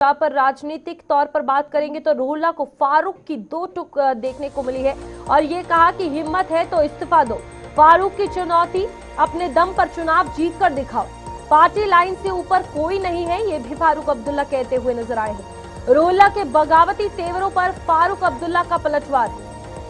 यहाँ पर राजनीतिक तौर पर बात करेंगे तो रोहल्ला को फारूक की दो टुक देखने को मिली है और ये कहा कि हिम्मत है तो इस्तीफा दो। फारूक की चुनौती, अपने दम पर चुनाव जीत कर दिखाओ। पार्टी लाइन से ऊपर कोई नहीं है, ये भी फारूक अब्दुल्ला कहते हुए नजर आए हैं। रोहल्ला के बगावती तेवरों पर फारूक अब्दुल्ला का पलटवार।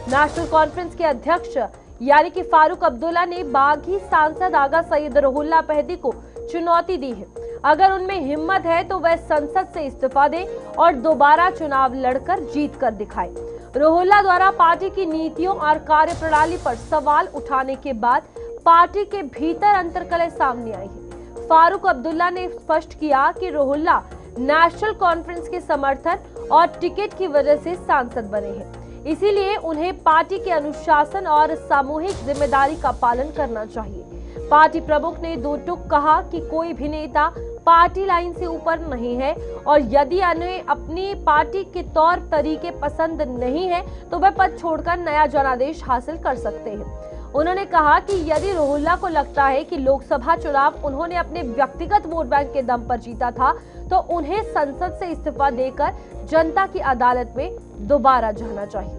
नेशनल कॉन्फ्रेंस के अध्यक्ष यानी कि फारूक अब्दुल्ला ने बागी सांसद आगा सईद रोहल्ला पहदी को चुनौती दी है। अगर उनमें हिम्मत है तो वह संसद से इस्तीफा दें और दोबारा चुनाव लड़कर जीत कर दिखाए। रोहल्ला द्वारा पार्टी की नीतियों और कार्यप्रणाली पर सवाल उठाने के बाद पार्टी के भीतर अंतर्कलह सामने आई है। फारूक अब्दुल्ला ने स्पष्ट किया कि रोहल्ला नेशनल कॉन्फ्रेंस के समर्थन और टिकट की वजह से सांसद बने हैं, इसीलिए उन्हें पार्टी के अनुशासन और सामूहिक जिम्मेदारी का पालन करना चाहिए। पार्टी प्रमुख ने दो टूक कहा कि कोई भी नेता पार्टी लाइन से ऊपर नहीं है और यदि उन्हें अपनी पार्टी के तौर तरीके पसंद नहीं है तो वह पद छोड़कर नया जनादेश हासिल कर सकते हैं। उन्होंने कहा कि यदि रोहल्ला को लगता है कि लोकसभा चुनाव उन्होंने अपने व्यक्तिगत वोट बैंक के दम पर जीता था तो उन्हें संसद से इस्तीफा देकर जनता की अदालत में दोबारा जाना चाहिए।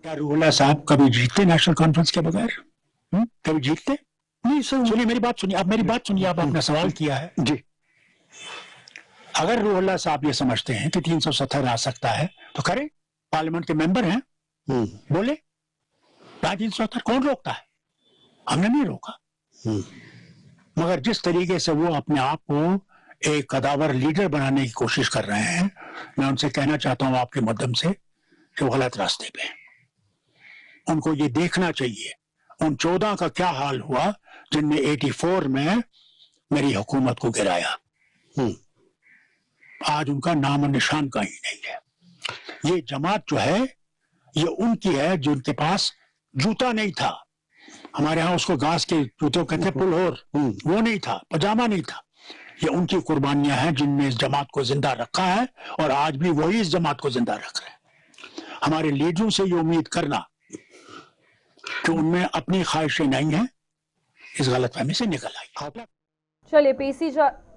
क्या रोहल्ला साहब कभी जीतते नेशनल कॉन्फ्रेंस के बगैर? कभी जीतते नहीं? सुनिए मेरी बात सुनिए, आप मेरी बात सुनिए, आप अपना सवाल किया है जी। अगर रोहल्ला साहब ये समझते हैं कि 370 आ सकता है तो करें, पार्लियामेंट के मेंबर हैं, बोले 370 कौन रोकता है? हमने नहीं रोका। मगर जिस तरीके से वो अपने आप को एक कदावर लीडर बनाने की कोशिश कर रहे हैं, मैं उनसे कहना चाहता हूं आपके माध्यम से कि वो गलत रास्ते पे हैं। उनको ये देखना चाहिए उन 14 का क्या हाल हुआ जिनने 84 में मेरी हुकूमत को गिराया। आज उनका नाम और निशान कहीं नहीं है। ये जमात जो है ये उनकी है जिनके पास जूता नहीं था। हमारे यहाँ उसको घास के जूतों कहते पुल, और वो नहीं था, पजामा नहीं था। ये उनकी कुर्बानियां हैं जिनने इस जमात को जिंदा रखा है और आज भी वही इस जमात को जिंदा रख रहे हैं। हमारे लीडरों से ये उम्मीद करना कि उनमें अपनी ख्वाहिशें नहीं है, इस गलतफहमी से निकल आई। चलिए, पीसी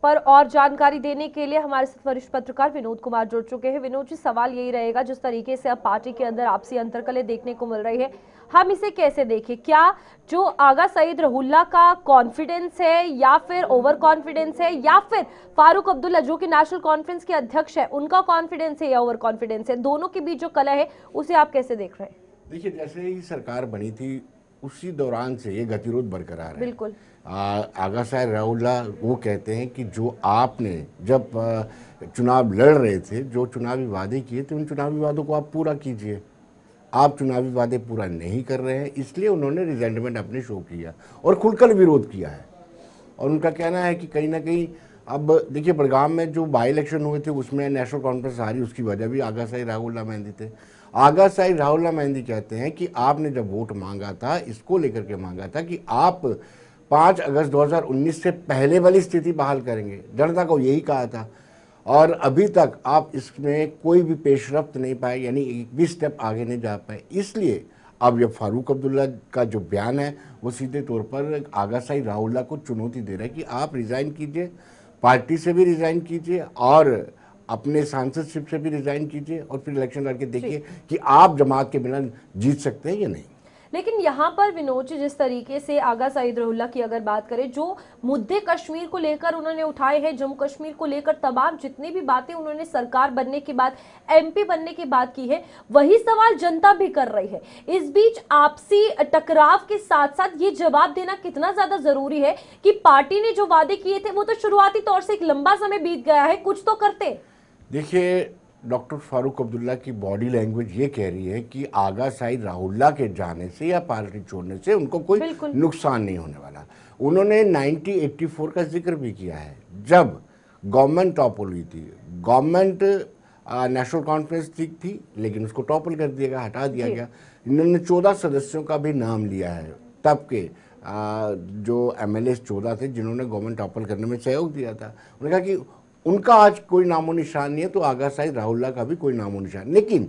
पर और जानकारी देने के लिए हमारे साथ वरिष्ठ पत्रकार विनोद कुमार जुड़ चुके हैं। विनोद जी, सवाल यही रहेगा, जिस तरीके से अब पार्टी के अंदर आपसी अंतर्कलह देखने को मिल रही है, हम इसे कैसे देखें? क्या जो आगा सईद रोहल्ला का कॉन्फिडेंस है या फिर ओवर कॉन्फिडेंस है, या फिर फारूक अब्दुल्ला जो कि नेशनल कॉन्फ्रेंस के अध्यक्ष है उनका कॉन्फिडेंस है या ओवर कॉन्फिडेंस है? दोनों के बीच जो कलह है उसे आप कैसे देख रहे हैं? देखिए, जैसे ही सरकार बनी थी उसी दौरान से ये गतिरोध बरकरार है। बिल्कुल। आगा साहब राहुल्ला वो कहते हैं कि जो आपने जब चुनाव लड़ रहे थे, जो चुनावी वादे किए थे, उन चुनावी वादों को आप पूरा कीजिए। आप चुनावी वादे पूरा नहीं कर रहे हैं, इसलिए उन्होंने रिजेंटमेंट अपने शो किया और खुलकर विरोध किया है। और उनका कहना है कि कहीं ना कहीं अब देखिए, बड़गाम में जो बाई इलेक्शन हुए थे उसमें नेशनल कॉन्फ्रेंस हारी, उसकी वजह भी आगा साहब राहुल्ला मेहंदी थे। आगा साहब राहुल्ला मेहंदी कहते हैं कि आपने जब वोट मांगा था, इसको लेकर के मांगा था कि आप 5 अगस्त 2019 से पहले वाली स्थिति बहाल करेंगे। जनता को यही कहा था और अभी तक आप इसमें कोई भी पेशरफ्त नहीं पाए, यानी एक भी स्टेप आगे नहीं जा पाए। इसलिए अब ये फारूक अब्दुल्ला का जो बयान है वो सीधे तौर पर आगा साहब राहुल्ला को चुनौती दे रहा है कि आप रिज़ाइन कीजिए, पार्टी से भी रिज़ाइन कीजिए और अपने सांसदशिप से भी रिजाइन कीजिए और फिर इलेक्शन लड़के देखिए कि आप जमात के बिना जीत सकते हैं या नहीं। लेकिन यहाँ पर विनोद जी, जिस तरीके से आगा सईद रोहल्ला की अगर बात करें, जो मुद्दे कश्मीर को लेकर उन्होंने उठाए हैं, जम्मू कश्मीर को लेकर तमाम जितनी भी बातें उन्होंने सरकार बनने के बाद, एमपी बनने की बात की है, वही सवाल जनता भी कर रही है। इस बीच आपसी टकराव के साथ साथ ये जवाब देना कितना ज्यादा जरूरी है कि पार्टी ने जो वादे किए थे वो तो शुरुआती तौर से एक लंबा समय बीत गया है, कुछ तो करते। देखिए, डॉक्टर फारूक अब्दुल्ला की बॉडी लैंग्वेज ये कह रही है कि आगा साहब राहुल्ला के जाने से या पार्टी छोड़ने से उनको कोई नुकसान नहीं होने वाला। उन्होंने 1984 का जिक्र भी किया है, जब गवर्नमेंट टॉपल हुई थी। गवर्नमेंट नेशनल कॉन्फ्रेंस ठीक थी लेकिन उसको टॉपल कर दिया गया, हटा दिया गया। इन्होंने 14 सदस्यों का भी नाम लिया है, तब के जो MLA 14 थे जिन्होंने गवर्नमेंट टॉपल करने में सहयोग दिया था। उन्होंने कहा कि उनका आज कोई नामो निशान नहीं है, तो आगा साहब राहुल्ला का भी कोई नामो निशान। लेकिन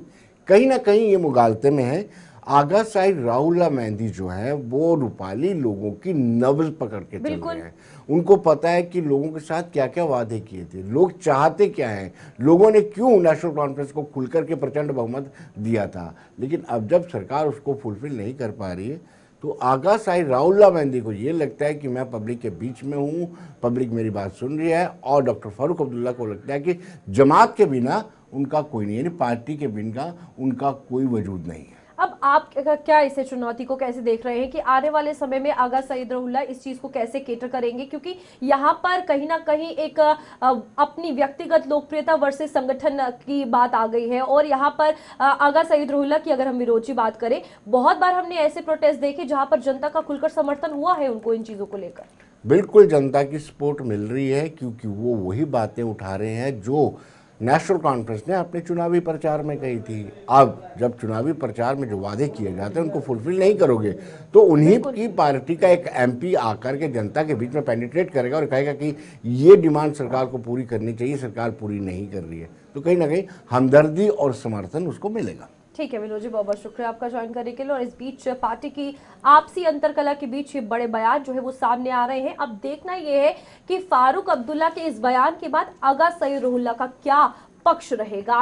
कहीं ना कहीं ये मुगालते में है। आगा साहिब राहुल मेहंदी जो है वो रूपाली लोगों की नब्ज पकड़ के चल रहे हैं। उनको पता है कि लोगों के साथ क्या क्या वादे किए थे, लोग चाहते क्या हैं, लोगों ने क्यों नेशनल कॉन्फ्रेंस को खुलकर के प्रचंड बहुमत दिया था। लेकिन अब जब सरकार उसको फुलफिल नहीं कर पा रही है तो आगा साहिब राहुल मेहंदी को ये लगता है कि मैं पब्लिक के बीच में हूँ, पब्लिक मेरी बात सुन रही है, और डॉक्टर फारूक अब्दुल्ला को लगता है कि जमात के बिना उनका कोई नहीं, यानी पार्टी के बिना उनका कोई वजूद नहीं है। अब आप क्या इसे चुनौती को कैसे देख रहे हैं कि आने वाले समय में आगा सईद रहुल्ला इस चीज को कैसे केटर करेंगे, क्योंकि यहाँ पर कहीं ना कहीं एक अपनी व्यक्तिगत लोकप्रियता वर्सेस संगठन की बात आ गई है। और यहाँ पर आगा सईद रहुल्ला की अगर हम विरोध की बात करें, बहुत बार हमने ऐसे प्रोटेस्ट देखे जहां पर जनता का खुलकर समर्थन हुआ है उनको इन चीजों को लेकर। बिल्कुल जनता की सपोर्ट मिल रही है, क्योंकि वो वही बातें उठा रहे हैं जो नेशनल कॉन्फ्रेंस ने अपने चुनावी प्रचार में कही थी। अब जब चुनावी प्रचार में जो वादे किए जाते हैं उनको फुलफिल नहीं करोगे तो उन्हीं की पार्टी का एक एमपी आकर के जनता के बीच में पेनिट्रेट करेगा और कहेगा कि ये डिमांड सरकार को पूरी करनी चाहिए, सरकार पूरी नहीं कर रही है, तो कहीं ना कहीं हमदर्दी और समर्थन उसको मिलेगा। ठीक है विनोद जी, बहुत बहुत शुक्रिया आपका ज्वाइन करने के लिए। और इस बीच पार्टी की आपसी अंतरकलह के बीच ये बड़े बयान जो है वो सामने आ रहे हैं। अब देखना ये है कि फारूक अब्दुल्ला के इस बयान के बाद आगा सईद रहुल्ला का क्या पक्ष रहेगा।